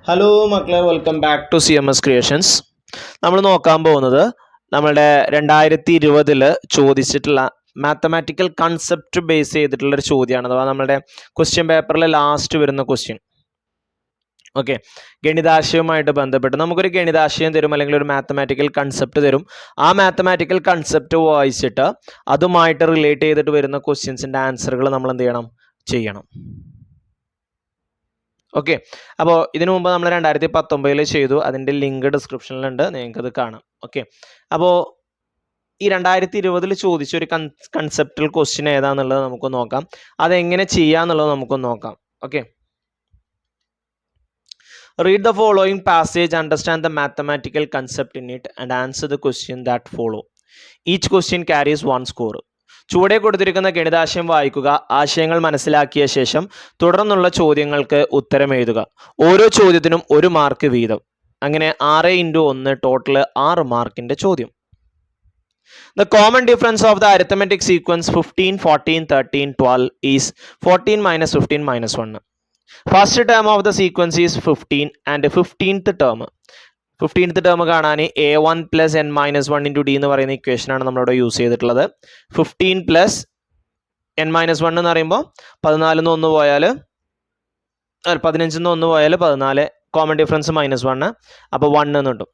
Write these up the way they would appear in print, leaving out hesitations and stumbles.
Hello മക്കളെ, welcome back to CMS Creations. നമ്മൾ നോക്കാൻ പോകുന്നത് നമ്മളുടെ 2020 ചോദിച്ചിട്ടുള്ള മാത്തമാറ്റിക്കൽ കൺസെപ്റ്റ് ബേസ് ചെയ്തിട്ടുള്ള ഒരു ചോദ്യമാണ്. അഥവാ നമ്മുടെ ക്വസ്റ്റ്യൻ പേപ്പറിൽ ലാസ്റ്റ് വരുന്ന ക്വസ്റ്റ്യൻ. ഓക്കെ, ഗണിതാശയവുമായിട്ട് ബന്ധപ്പെട്ട് നമുക്കൊരു ഗണിതാശയം തരും, അല്ലെങ്കിൽ ഒരു മാത്തമാറ്റിക്കൽ കൺസെപ്റ്റ് തരും. ആ മാത്തമാറ്റിക്കൽ കൺസെപ്റ്റ് വായിച്ചിട്ട് അതുമായിട്ട് റിലേറ്റ് ചെയ്തിട്ട് വരുന്ന ക്വസ്റ്റ്യൻസിൻ്റെ ആൻസറുകൾ നമ്മൾ എന്ത് ചെയ്യണം. ഓക്കെ, അപ്പോൾ ഇതിനു മുമ്പ് നമ്മൾ 2019 ചെയ്തു. അതിൻ്റെ ലിങ്ക് ഡിസ്ക്രിപ്ഷനിലുണ്ട്, നിങ്ങൾക്കത് കാണാം. ഓക്കെ, അപ്പോൾ ഈ 2020 ചോദിച്ച ഒരു കൺസെപ്റ്റൽ ക്വസ്റ്റ്യൻ ഏതാണെന്നുള്ളത് നമുക്ക് നോക്കാം. അതെങ്ങനെ ചെയ്യാന്നുള്ളത് നമുക്ക് നോക്കാം. Okay, read the following passage, understand the mathematical concept in it and answer the question that follow. Each question carries one score. ചുവടെ കൊടുത്തിരിക്കുന്ന ഗണിതാശയം വായിക്കുക, ആശയങ്ങൾ മനസ്സിലാക്കിയ ശേഷം തുടർന്നുള്ള ചോദ്യങ്ങൾക്ക് ഉത്തരം എഴുതുക. ഓരോ ചോദ്യത്തിനും 1 മാർക്ക് വീതം. അങ്ങനെ 6 × 1 ടോട്ടൽ 6 മാർക്കിന്റെ ചോദ്യം. The common difference of the arithmetic sequence 15, 14, 13, 12 is 14 minus 15 minus 1. First term of the sequence is 15 and 15th term കാണാൻ a1 plus n minus 1 into d എന്ന് പറയുന്ന ഇക്വേഷൻ ആണ് നമ്മളിവിടെ യൂസ് ചെയ്തിട്ടുള്ളത്. 15 plus n minus 1 എന്ന് പറയുമ്പോൾ 14 1 പോയാൽ 15 1 പോയാൽ 14, കോമൺ ഡിഫറൻസ് -1, അപ്പോൾ 1 എന്ന് കിട്ടും.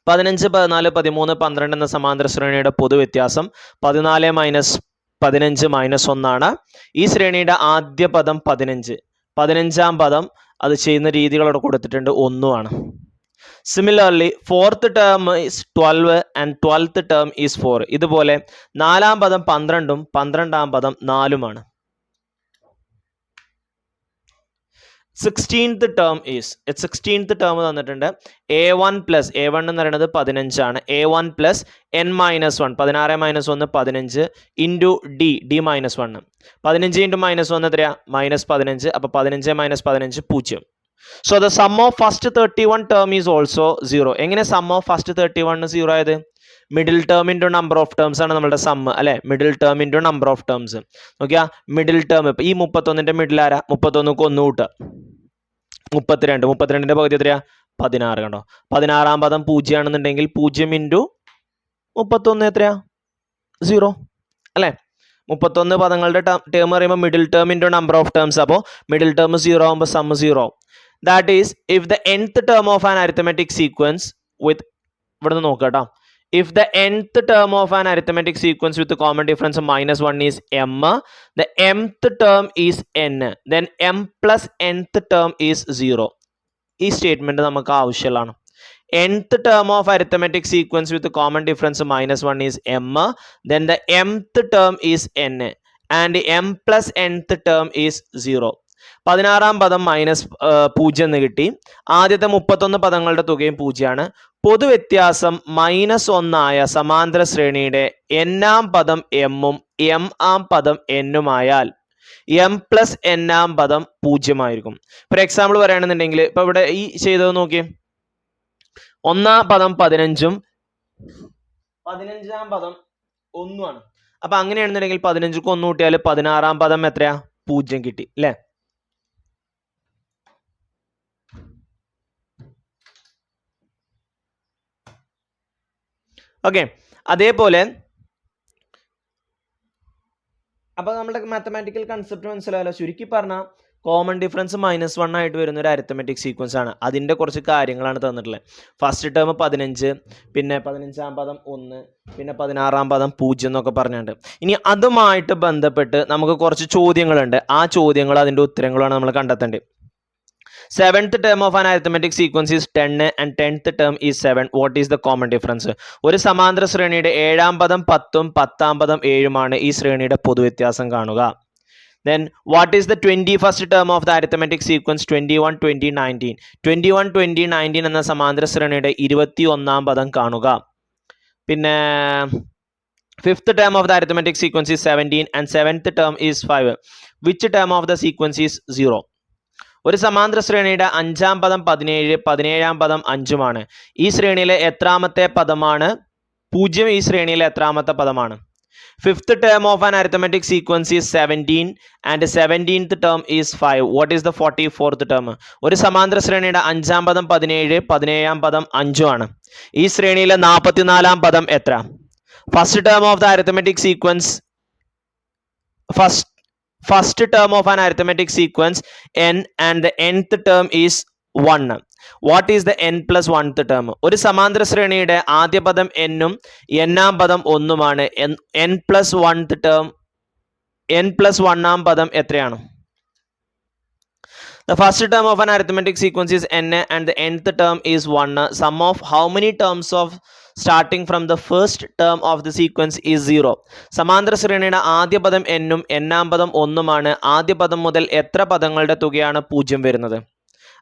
15, 14, 13, 12 എന്ന സമാന്തര ശ്രേണിയുടെ പൊതുവ്യത്യാസം 14 - 15 - 1 ആണ്. ഈ ശ്രേണിയുടെ ആദ്യ പദം 15, 15ാം പദം അത് ചെയ്യുന്ന രീതികളോട് കൊടുത്തിട്ടുണ്ട് 1 ആണ്. Similarly, 4th term is 12 and 12th term is 4. ഇതുപോലെ 4ാം പദം 12ഉം 12ാം പദം 4ഉമാണ്. 16th term തന്നിട്ടുണ്ട്. a1 എന്ന് പറയുന്നത് 15 ആണ്. a1 plus n minus 1, 16 - 1 15 into d minus 1. 15 into -1 എത്രയാ? -15. അപ്പോൾ 15 - 15 0. So the sum of first 31 term is also 0. എങ്ങനെ sum of first 31 0 ആയത്? Middle term into number of terms ആണ് നമ്മുടെ സം അല്ലെ. Middle term into number of terms. Nokia, middle term ഇപ്പം ഈ 31ന്റെ middle ആരാ? 31ക്ക് 1 കൂട്ടുക, 32. 32ന്റെ പകുതി എത്രയാ? 16. കണ്ടോ, 16ാം പദം 0 ആണെന്നുണ്ടെങ്കിൽ 0 ഇൻറ്റു 31 എത്രയാ? 0 അല്ലേ. 31 പദങ്ങളുടെ ടേം പറയുമ്പോൾ middle term into number of terms. അപ്പോൾ മിഡിൽ ടേം 0 ആകുമ്പോൾ some 0. That is, if the nth term of an arithmetic sequence with ഇവിടെ നിന്ന് നോക്കുക കേട്ടോ. If the nth term of an arithmetic sequence with the common difference of -1 is m, the mth term is n, then m plus nth term is 0. ഈ statement നമുക്ക് ആവശ്യമുള്ളതാണ്. nth term of arithmetic sequence with the common difference of -1 is m, then the mth term is n and m plus nth term is 0. 16ാം പദം -0 എന്ന് കിട്ടി. ആദ്യത്തെ 31 പദങ്ങളുടെ തുകയും 0 ആണ്. പൊതുവ്യത്യാസം -1 ആയ സമാന്തര ശ്രേണിയുടെ n-ാം പദം m-ഉം m-ആം പദം n-ഉം ആയാൽ m plus n-ാം പദം 0 ആയിരിക്കും. ഫോർ എക്സാമ്പിൾ പറയുകയാണെന്നുണ്ടെങ്കിൽ ഇപ്പൊ ഇവിടെ ഈ ചെയ്തത് നോക്കി, 1-ാം പദം 15ഉം 15ാം പദം 1 ആണ്. അപ്പൊ അങ്ങനെയാണെന്നുണ്ടെങ്കിൽ 15ക്ക് 1 കൂട്ടിയാൽ 16ാം പദം എത്രയാ? 0 കിട്ടി അല്ലേ. ഓക്കെ, അതേപോലെ അപ്പൊ നമ്മുടെ മാത്തമാറ്റിക്കൽ കൺസെപ്റ്റ് മനസ്സിലായല്ലോ. ചുരുക്കി പറഞ്ഞാൽ കോമൺ ഡിഫറൻസ് -1 ആയിട്ട് വരുന്ന ഒരു അരിത്തമെറ്റിക് സീക്വൻസ് ആണ്. അതിൻ്റെ കുറച്ച് കാര്യങ്ങളാണ് തന്നിട്ടുള്ളത്. ഫസ്റ്റ് ടേം 15, പിന്നെ 15ാം പദം 1, പിന്നെ 16ാം പദം 0 എന്നൊക്കെ പറഞ്ഞിട്ടുണ്ട്. ഇനി അതുമായിട്ട് ബന്ധപ്പെട്ട് നമുക്ക് കുറച്ച് ചോദ്യങ്ങളുണ്ട്. ആ ചോദ്യങ്ങൾ അതിൻ്റെ ഉത്തരങ്ങളാണ് നമ്മൾ കണ്ടെത്തേണ്ടത്. 7th term of an arithmetic sequence is 10 and 10th term is 7. What is the common difference? ഒരു സമാന്തര ശ്രേണിയുടെ 7ാം പദം 10ഉം 10ാം പദം 7ഉമാണ്. ഈ ശ്രേണിയുടെ പൊതുവ്യത്യാസം കാണുക. Then what is the 21st term of the arithmetic sequence 21, 20, 19? 21, 20, 19 എന്ന സമാന്തര ശ്രേണിയുടെ 21ാം പദം കാണുക. പിന്നെ 5th term of the arithmetic sequence is 17 and 7th term is 5. Which term of the sequence is 0? ഒരു സമാന്തര ശ്രേണിയുടെ 5ാം പദം 17, 17ാം പദം 5ഉമാണ്. ഈ ശ്രേണിയിലെ എത്രാമത്തെ പദമാണ് 0? ഈ ശ്രേണിയിലെ എത്രാമത്തെ പദമാണ്? Fifth term of an arithmetic sequence is 17 and 17th term is 5. What is the 44th term? ഒരു സമാന്തര ശ്രേണിയുടെ അഞ്ചാം പദം 17, 17ാം പദം 5 ആണ്. ഈ ശ്രേണിയിലെ 44ാം പദം എത്ര? First term of the arithmetic sequence, first term of an arithmetic sequence n and the nth term is 1. What is the n plus 1th term? ഒരു സമാന്തര ശ്രേണിയുടെ ആദ്യ പദം n ഉം n-ആം പദം 1 ഉമാണ്. n plus 1th term, n plus 1-ആം പദം എത്രയാണ്? The first term of an arithmetic sequence is n and the nth term is 1. Sum of how many terms of starting from the first term of the sequence is 0. സമാന്തര ശ്രേണിയുടെ ആദ്യ പദം n ഉം n-ആം പദം 1 ഉമാണ്. ആദ്യ പദം മുതൽ എത്ര പദങ്ങളുടെ തുകയാണ് 0 വരുന്നത്?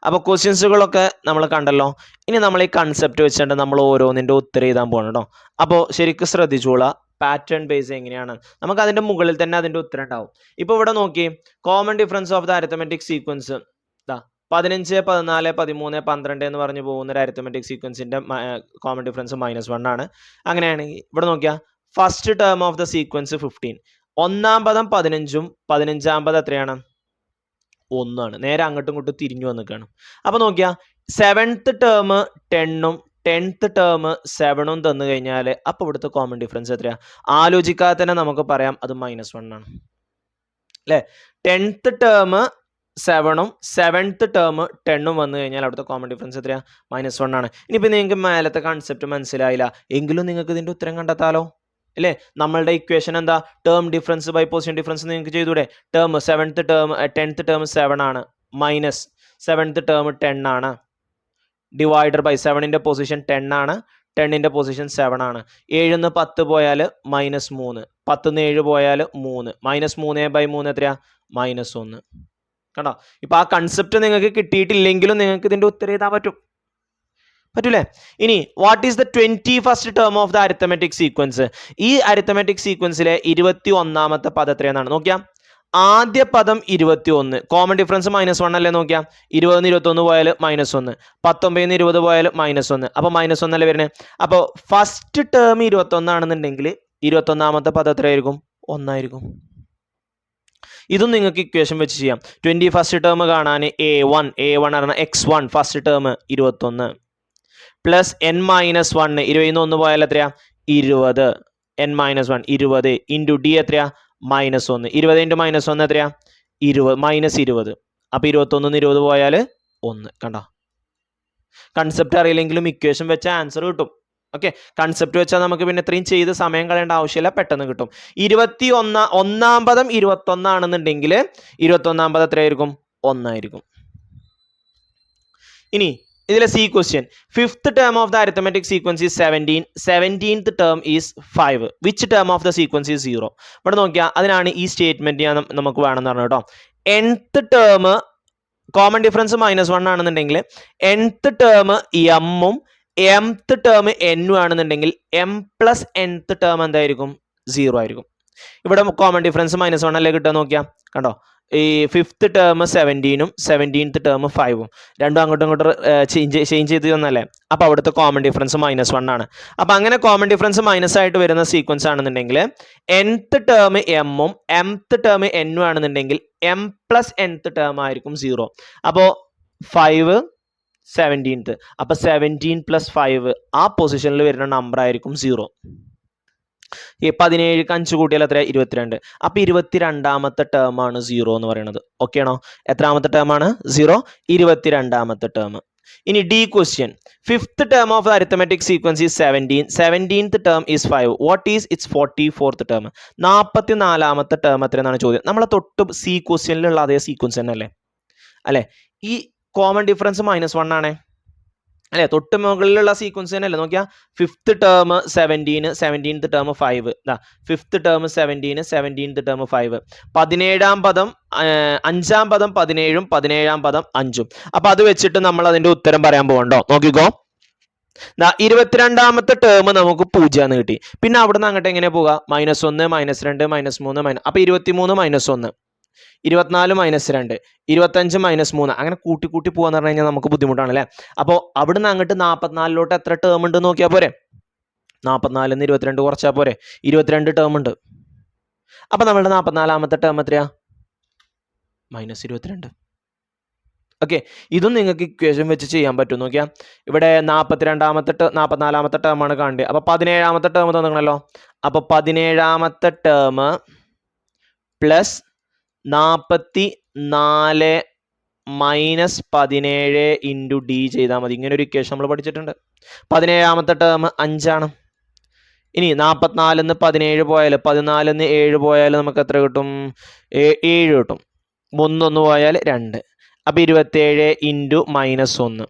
അപ്പോൾ ക്വസ്റ്റ്യൻസുകളൊക്കെ നമ്മൾ കണ്ടല്ലോ. ഇനി നമ്മൾ ഈ കൺസെപ്റ്റ് വെച്ചിട്ട് നമ്മൾ ഓരോന്നിൻ്റെ ഉത്തരം എഴുതാൻ പോകണം കേട്ടോ. അപ്പോൾ ശരിക്കും ശ്രദ്ധിച്ചോളാം, പാറ്റേൺ ബേസ് എങ്ങനെയാണ്, നമുക്ക് അതിൻ്റെ മുകളിൽ തന്നെ അതിൻ്റെ ഉത്തരം ഉണ്ടാവും. ഇപ്പോൾ ഇവിടെ നോക്കി, common difference of the arithmetic sequence 15, 14, 13, 12 എന്ന് പറഞ്ഞു പോകുന്ന ഒരു അരിത്തമെറ്റിക് സീക്വൻസിൻ്റെ കോമൺ ഡിഫറൻസ് -1 ആണ്. അങ്ങനെയാണെങ്കിൽ ഇവിടെ നോക്കിയാൽ first term of the sequence 15, ഒന്നാം പദം 15ഉം 15ാം പദം എത്രയാണ്? 1 ആണ്. നേരെ അങ്ങോട്ടും ഇങ്ങോട്ടും തിരിഞ്ഞു വന്നിക്കാണ്. അപ്പോൾ നോക്കിയാൽ 7th ടേം 10ഉം 10th ടേം 7ഉം തന്നു കഴിഞ്ഞാൽ അപ്പോൾ ഇവിടുത്തെ കോമൺ ഡിഫറൻസ് എത്രയാണ്? ആലോചിക്കാതെ തന്നെ നമുക്ക് പറയാം അത് -1 ആണ് അല്ലേ. 10th ടേം 7ഉം 7th ടേം 10ഉം വന്നു കഴിഞ്ഞാൽ അവിടുത്തെ കോമൺ ഡിഫറൻസ് എത്രയാണ്? -1 ആണ്. ഇനിയിപ്പോൾ നിങ്ങൾക്ക് മേലത്തെ കൺസെപ്റ്റ് മനസ്സിലായില്ല എങ്കിലും നിങ്ങൾക്ക് ഇതിൻ്റെ ഉത്തരം കണ്ടെത്താലോ അല്ലേ. നമ്മളുടെ ഇക്വേഷൻ എന്താ? Term difference by position difference നിങ്ങൾക്ക് ചെയ്തൂടെ? ടേം 10th ടേം 7 ആണ്, മൈനസ് 7th ടേം 10 ആണ്, ഡിവൈഡർ ബൈ 7ന്റെ പൊസിഷൻ 10 ആണ്, 10ന്റെ പൊസിഷൻ 7 ആണ്. 7ന്ന് 10 പോയാൽ -3, 10ന്ന് 7 പോയാൽ 3, -3/3 എത്രയാ? -1. കണ്ടോ? ഇപ്പൊ ആ കൺസെപ്റ്റ് നിങ്ങൾക്ക് കിട്ടിയിട്ടില്ലെങ്കിലും നിങ്ങൾക്ക് ഇതിന്റെ ഉത്തരം എഴുതാൻ പറ്റൂലേ. ഇനി what is the 21st term of the arithmetic sequence? ഈ അരിത്തമെറ്റിക് സീക്വൻസിലെ 21ാമത്തെ പദം എത്രയാണെന്നാണ് നോക്കിയാൽ. ആദ്യ പദം 21, കോമൺ ഡിഫറൻസ് -1 അല്ലേ. നോക്കിയാൽ 20ന്ന് 21 പോയാൽ -1, 19ന്ന് 20 പോയാൽ -1, അപ്പോൾ -1 അല്ലേ വരുന്നത്. അപ്പോൾ ഫസ്റ്റ് ടേം 21 ആണെന്നുണ്ടെങ്കിൽ 21ാമത്തെ പദം എത്രയായിരിക്കും? 1 ആയിരിക്കും. ഇതും നിങ്ങൾക്ക് ഇക്വേഷൻ വെച്ച് ചെയ്യാം. 21st ടേം കാണാൻ a1 പറഞ്ഞാൽ x1 first term 21 plus n-1, 20ന്ന് 1 പോയാൽ എത്രയാ? 20, n-1 20 ഇൻറ്റു ഡി എത്രയാ? -1, 20 ഇൻറ്റു -1 എത്രയാ? 20, -20. അപ്പോൾ 21ന്ന് 20 പോയാൽ 1. കണ്ടോ? കൺസെപ്റ്റ് അറിയില്ലെങ്കിലും ഇക്വേഷൻ വെച്ച ആൻസർ കിട്ടും. ഓക്കെ, കൺസെപ്റ്റ് വെച്ചാൽ നമുക്ക് പിന്നെ ഇത്രയും ചെയ്ത് സമയം കളയേണ്ട ആവശ്യമില്ല, പെട്ടെന്ന് കിട്ടും. 21ാം പദം 21 ആണെന്നുണ്ടെങ്കിൽ 21ാം പദം എത്രയായിരിക്കും? 1 ആയിരിക്കും. ഇനി ഇതിലെ C question, 5th term of the arithmetic sequence is 17, 17th term is 5. Which term of the sequence is 0? ഇവിടെ നോക്കിയാൽ അതിനാണ് ഈ സ്റ്റേറ്റ്മെന്റ് നമുക്ക് വേണമെന്ന് പറഞ്ഞു കേട്ടോ. nth ടേം കോമൺ ഡിഫറൻസ് -1 ആണെന്നുണ്ടെങ്കിൽ nth ടേം m-ഉം mth ടേം n-ഉം ആണെന്നുണ്ടെങ്കിൽ m പ്ലസ് nth ടേം എന്തായിരിക്കും? 0 ആയിരിക്കും. ഇവിടെ കോമൺ ഡിഫറൻസ് -1 അല്ലേ കിട്ടുക? നോക്കിയാൽ കണ്ടോ, ഈ 5th ടേം 17ഉം 17th ടേം 5ഉം രണ്ടും അങ്ങോട്ടും ചേഞ്ച് ചെയ്ത് തന്നല്ലേ. അപ്പോൾ അവിടുത്തെ കോമൺ ഡിഫറൻസ് -1 ആണ്. അപ്പോൾ അങ്ങനെ കോമൺ ഡിഫറൻസ് മൈനസ് ആയിട്ട് വരുന്ന സീക്വൻസ് ആണെന്നുണ്ടെങ്കിൽ nth ടേം m-ഉം mth ടേം n-ഉം ആണെന്നുണ്ടെങ്കിൽ m പ്ലസ് nth ടേം ആയിരിക്കും 0. അപ്പോൾ 5 17th, അപ്പോൾ 17 + 5 ആ പൊസിഷനിൽ വരുന്ന നമ്പർ ആയിരിക്കും 0. ഈ 17 5 കൂട്ടിയാൽ എത്ര? 22. അപ്പോൾ 22ാമത്തെ ടേം ആണ് 0 എന്ന് പറയുന്നത്. ഓക്കെ ആണോ? എത്രാമത്തെ ടേം ആണ് 0? 22ാമത്തെ ടേം. ഇനി D question, 5th term of arithmetic sequence is 17, 17th term is 5. What is it's 44th term? 44ാമത്തെ term എത്രയെന്നാണ് ചോദ്യം. നമ്മളെ തൊട്ട് സി ക്വസ്റ്റ്യനിലുള്ള അതേ സീക്വൻസ് തന്നെ അല്ലേ. ഈ കോമൺ ഡിഫറൻസ് -1 ആണേ അല്ലേ. തൊട്ട് മുകളിലുള്ള സീക്വൻസ് തന്നെ അല്ലേ. നോക്കിയാൽ 5th term 17, 17th term 5. 5th term 17, 17th term 5. 17ാം പദം 5ാം പദം 17ഉം 17ാം പദം 5ഉം. അപ്പൊ അത് വെച്ചിട്ട് നമ്മൾ അതിന്റെ ഉത്തരം പറയാൻ പോകണ്ടോ? നോക്കിക്കോ, 22ാമത്തെ ടേം നമുക്ക് 0 എന്ന് കിട്ടി. പിന്നെ അവിടുന്ന് അങ്ങോട്ട് എങ്ങനെ പോവുക? -1, -2, -3, അപ്പൊ 23 -1, 24 -2, 25 -3, അങ്ങനെ കൂട്ടി പോവാന്ന് പറഞ്ഞു കഴിഞ്ഞാൽ നമുക്ക് ബുദ്ധിമുട്ടാണ് അല്ലേ. അപ്പോൾ അവിടുന്ന് അങ്ങോട്ട് 44ലോട്ട് എത്ര ടേം ഉണ്ട് നോക്കിയാൽ പോരെ? 44 22 കുറച്ചാൽ പോരെ, 22 ടേം ഉണ്ട്. അപ്പം നമ്മളുടെ 44ാമത്തെ ടേം എത്രയാ? -22. ഓക്കെ, ഇതും നിങ്ങൾക്ക് ഇക്വേഷൻ വെച്ച് ചെയ്യാൻ പറ്റും. നോക്കിയാൽ ഇവിടെ 44ാമത്തെ ടേമാണ് കാണേണ്ടത്. അപ്പോൾ 17ാമത്തെ ടേം തന്നിക്കണല്ലോ. അപ്പോൾ 17ാമത്തെ term plus 44 minus 17 into d ചെയ്താൽ മതി. ഇങ്ങനെ ഒരു ഇക്വേഷൻ നമ്മൾ പഠിച്ചിട്ടുണ്ട്. 17ാമത്തെ ടേം 5 ഇനി 44 17 പോയാൽ 14 7 പോയാൽ നമുക്ക് എത്ര കിട്ടും? 7 കിട്ടും. 1 പോയാൽ 2. അപ്പം 27 ഇൻറ്റു -1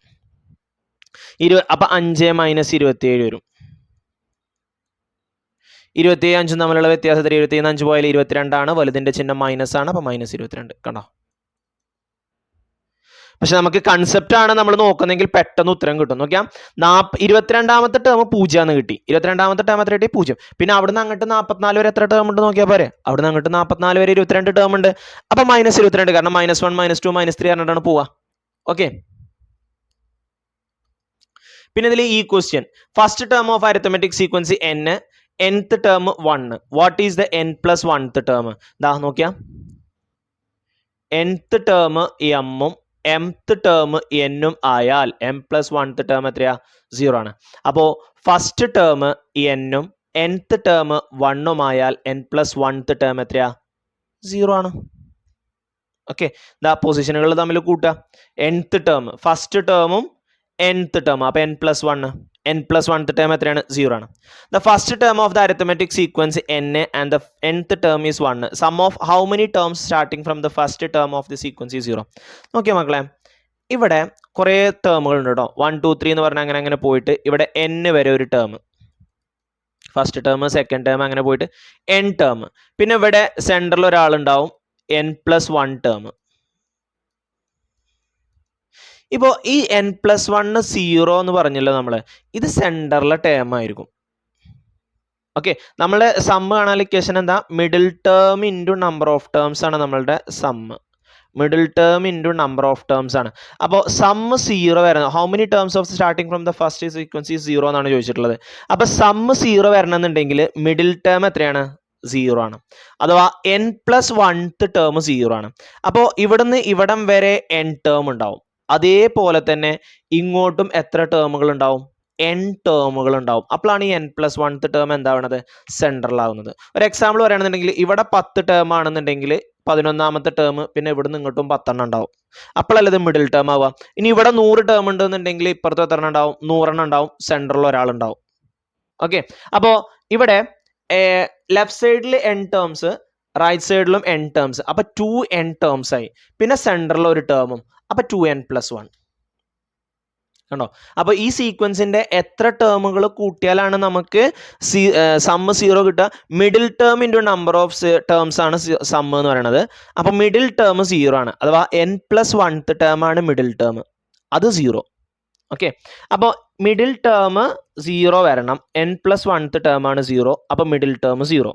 അപ്പം 5 മൈനസ് 27 വരും. 27 5 തമ്മിലുള്ള വ്യത്യാസത്തിൽ 27 5 പോയാൽ 22 വലുതിൻ്റെ ചിഹ്നം മൈനസ് ആണ്. അപ്പം -22 കണ്ടോ. പക്ഷെ നമുക്ക് കൺസെപ്റ്റ് ആണ് നമ്മൾ നോക്കുന്നെങ്കിൽ പെട്ടെന്ന് ഉത്തരം കിട്ടും. നോക്കിയാൽ 22ാമത്തെ ടേം 0 കിട്ടി. 22ാമത്തെ ടേം എത്ര കിട്ടി? 0. പിന്നെ അവിടുന്ന് അങ്ങോട്ട് 44 വരെ എത്ര ടേം ഉണ്ട് നോക്കിയാൽ പോരെ. അവിടുന്ന് അങ്ങോട്ട് 44 വരെ 22 ടേം ഉണ്ട്. അപ്പം -22 കാരണം -1 -2 -3 പറഞ്ഞിട്ടാണ് പോവുക. ഓക്കെ, പിന്നെ ഇതിൽ ഈ question first term of arithmetic sequence n, nth term 1. What is the n + 1th term? ദാ നോക്കിയാ nth ടേം m ഉം mth ടേം n ഉം ആയാൽ m + 1th ടേം എത്രയാ? 0 ആണ്. അപ്പോൾ ഫസ്റ്റ് ടേം n ഉം nth ടേം 1 ഉം ആയാൽ n + 1th ടേം എത്രയാ? 0 ആണ്. ഓക്കെ, ദാ പൊസിഷനുകൾ തമ്മിൽ കൂട്ടുക. nth term first ടേമും nth term, അപ്പോൾ n + 1, n + 1th ടേം എത്രയാണ്? 0 ആണ്. The first term of the arithmetic sequence n and the nth term is 1. Some of how many terms starting from the first term of the sequence is 0. നോക്കിയാൽ മക്കളെ, ഇവിടെ കുറേ ടേമുകൾ ഉണ്ട് കേട്ടോ. 1 2 3 എന്ന് പറഞ്ഞാൽ അങ്ങനെ പോയിട്ട് ഇവിടെ n വരെ ഒരു term, first term second term അങ്ങനെ പോയിട്ട് n ടേം. പിന്നെ ഇവിടെ സെൻറ്ററിൽ ഒരാളുണ്ടാവും n + 1 ടേം. ഇപ്പോൾ ഈ n + 1 0 എന്ന് പറഞ്ഞല്ലോ നമ്മൾ, ഇത് സെൻറ്ററിലെ ടേം ആയിരിക്കും. ഓക്കെ, നമ്മളുടെ സമ്മ് കാണാൻ ഇക്വേഷൻ എന്താ? Middle term into number of terms ആണ് നമ്മളുടെ sum. Middle term into number of terms ആണ്. അപ്പോൾ സമ്മ് 0 വരണം. How many terms of starting from the first sequence is 0 എന്നാണ് ചോദിച്ചിട്ടുള്ളത്. അപ്പോൾ സമ്മ് 0 വരണമെന്നുണ്ടെങ്കിൽ മിഡിൽ ടേം എത്രയാണ്? 0 ആണ്. അഥവാ n + 1th ടേം 0 ആണ്. അപ്പോൾ ഇവിടുന്ന് ഇവിടം വരെ n ടേം ഉണ്ടാവും. അതേപോലെ തന്നെ ഇങ്ങോട്ടും എത്ര ടേമുകൾ ഉണ്ടാവും? n ടേമുകൾ ഉണ്ടാവും. അപ്പോഴാണ് ഈ n + 1th ടേം എന്താവുന്നത്? സെൻട്രലാവുന്നത്. ഒരു എക്സാമ്പിൾ പറയുകയാണെന്നുണ്ടെങ്കിൽ ഇവിടെ 10 ടേം ആണെന്നുണ്ടെങ്കിൽ 11ാമത്തെ ടേം പിന്നെ ഇവിടുന്ന് ഇങ്ങോട്ടും 10 ഉണ്ടാവും. അപ്പോഴല്ലേ ഇത് മിഡിൽ ടേം ആവുക. ഇനി ഇവിടെ 100 ടേം ഉണ്ടെന്നുണ്ടെങ്കിൽ ഇപ്പുറത്ത് എത്ര ഉണ്ടാവും? 100 ഉണ്ടാവും. സെൻട്രലിൽ ഒരാളുണ്ടാവും. ഓക്കെ, അപ്പോൾ ഇവിടെ ലെഫ്റ്റ് സൈഡിൽ n ടേംസ്, റൈറ്റ് സൈഡിലും n ടേംസ്. അപ്പോൾ 2n ടേംസ് ആയി. പിന്നെ സെൻട്രലിൽ ഒരു ടേമും. അപ്പോൾ 2n + 1 കണ്ടോ. അപ്പോൾ ഈ സീക്വൻസിന്റെ എത്ര ടേമുകൾ കൂട്ടിയാലാണ് നമുക്ക് സമ്മ് 0 കിട്ടുക? Middle term into number of terms ആണ് സമ്മ് എന്ന് പറയുന്നത്. അപ്പോൾ മിഡിൽ ടേം 0 ആണ്. അഥവാ n + 1th ടേം ആണ് മിഡിൽ ടേം, അത് 0. ഓക്കെ, അപ്പോൾ മിഡിൽ ടേം 0 വരണം. n + 1th ടേം ആണ് 0. അപ്പോൾ മിഡിൽ ടേം 0.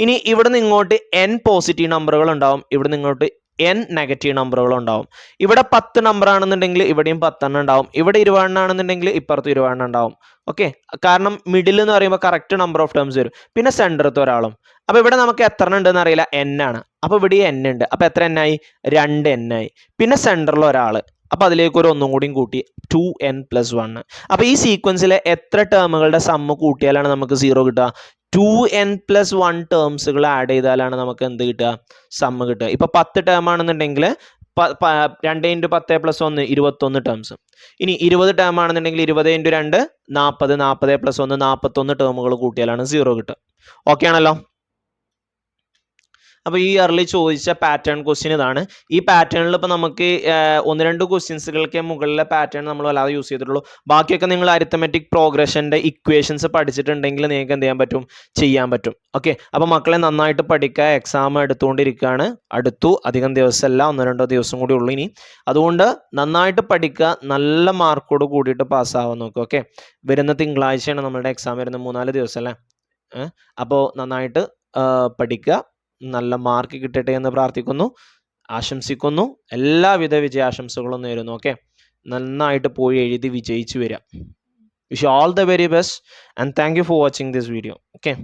ഇനി ഇവിടുന്ന് ഇങ്ങോട്ട് n പോസിറ്റീവ് നമ്പറുകൾ ഉണ്ടാവും, ഇവിടുന്ന് ഇങ്ങോട്ട് n നെഗറ്റീവ് നമ്പറുകൾ ഉണ്ടാവും. ഇവിടെ 10 നമ്പർ ആണെന്നുണ്ടെങ്കിൽ ഇവിടെയും 10 ഉണ്ടാവും. ഇവിടെ 20 ആണെന്നുണ്ടെങ്കിൽ ഇപ്പുറത്ത് 20 ഉണ്ടാവും. ഓക്കെ, കാരണം മിഡിൽ എന്ന് പറയുമ്പോൾ കറക്റ്റ് നമ്പർ ഓഫ് ടേംസ് വരും. പിന്നെ സെൻറ്ററത്തെ ഒരാളും. അപ്പോൾ ഇവിടെ നമുക്ക് എത്ര ഉണ്ടെന്ന് അറിയില്ല, n ആണ്. അപ്പോൾ ഇവിടെ n ഉണ്ട്. അപ്പോൾ എത്ര n ആയി? 2n ആയി. പിന്നെ സെൻറ്ററിൽ ഒരാൾ, അപ്പോൾ അതിലേക്ക് ഒരു ഒന്നും കൂടിയും കൂട്ടി 2n + 1. അപ്പോൾ ഈ സീക്വൻസിലെ എത്ര ടേമുകളുടെ സമ്മ് കൂട്ടിയാലാണ് നമുക്ക് 0 കിട്ടുക? 2n + 1 ടേംസുകൾ ആഡ് ചെയ്താലാണ് നമുക്ക് എന്ത് കിട്ടുക? സമ്മ് കിട്ടുക. ഇപ്പോൾ 10 ടേം ആണെന്നുണ്ടെങ്കിൽ 2 × 10 + 1 21 ടേംസ്. ഇനി 20 ടേം ആണെന്നുണ്ടെങ്കിൽ 20 × 2 40, 40 + 1 41 ടേമുകൾ കൂട്ടിയാലാണ് 0 കിട്ടുക. ഓക്കെ ആണല്ലോ. അപ്പോൾ ഈ ഇയറിൽ ചോദിച്ച പാറ്റേൺ ക്വസ്റ്റ്യൻ ഇതാണ്. ഈ പാറ്റേണിൽ ഇപ്പോൾ നമുക്ക് 1-2 ക്വസ്റ്റ്യൻസുകൾക്ക് മുകളിലെ പാറ്റേൺ നമ്മൾ വല്ലാതെ യൂസ് ചെയ്തിട്ടുള്ളൂ. ബാക്കിയൊക്കെ നിങ്ങൾ അരിത്തമെറ്റിക് പ്രോഗ്രഷൻ്റെ ഇക്വേഷൻസ് പഠിച്ചിട്ടുണ്ടെങ്കിൽ നിങ്ങൾക്ക് എന്ത് ചെയ്യാൻ പറ്റും? ചെയ്യാൻ പറ്റും. ഓക്കെ, അപ്പോൾ മക്കളെ നന്നായിട്ട് പഠിക്കുക. എക്സാം എടുത്തുകൊണ്ടിരിക്കുകയാണ്. അധികം ദിവസമല്ല, 1-2 ദിവസം കൂടി ഉള്ളൂ ഇനി. അതുകൊണ്ട് നന്നായിട്ട് പഠിക്കുക, നല്ല മാർക്കോട് കൂടിയിട്ട് പാസ്സാവാൻ നോക്കുക. ഓക്കെ, വരുന്ന തിങ്കളാഴ്ചയാണ് നമ്മളുടെ എക്സാം വരുന്നത്, 3-4 ദിവസം അല്ലേ. അപ്പോൾ നന്നായിട്ട് പഠിക്കുക, നല്ല മാർക്ക് കിട്ടട്ടെ എന്ന് പ്രാർത്ഥിക്കുന്നു, ആശംസിക്കുന്നു. എല്ലാവിധ വിജയാശംസകളും നേരുന്നു. ഓക്കെ, നന്നായിട്ട് പോയി എഴുതി വിജയിച്ചു വരിക. Wish you all the very best and thank you for watching this video. Okay.